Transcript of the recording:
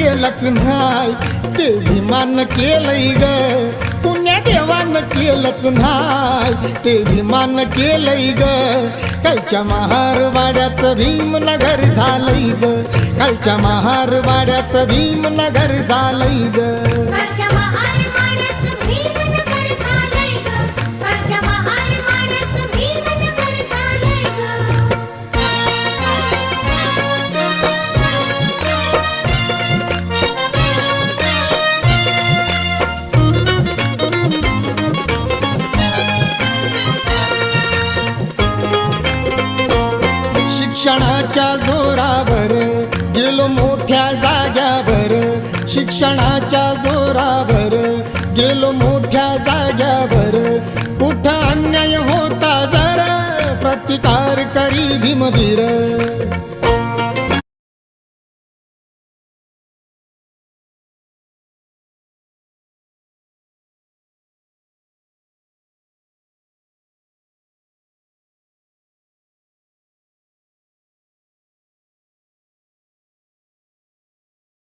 केलंच नाही, ते भीमान केलंय ग, पुण्या देवान केलंच नाही, ते भीमान केलंय ग. कालच्या महारवाड्यात भीमनगर झालंय ग, कालच्या महारवाड्यात भीमनगर झालंय ग. शिक्षणाच्या जोरावर गेलो मोठ्या जाग्यावर, शिक्षणाच्या जोरावर गेलो मोठ्या जाग्यावर. कुठं अन्याय होता जरा प्रतिकार करी भीमवीर.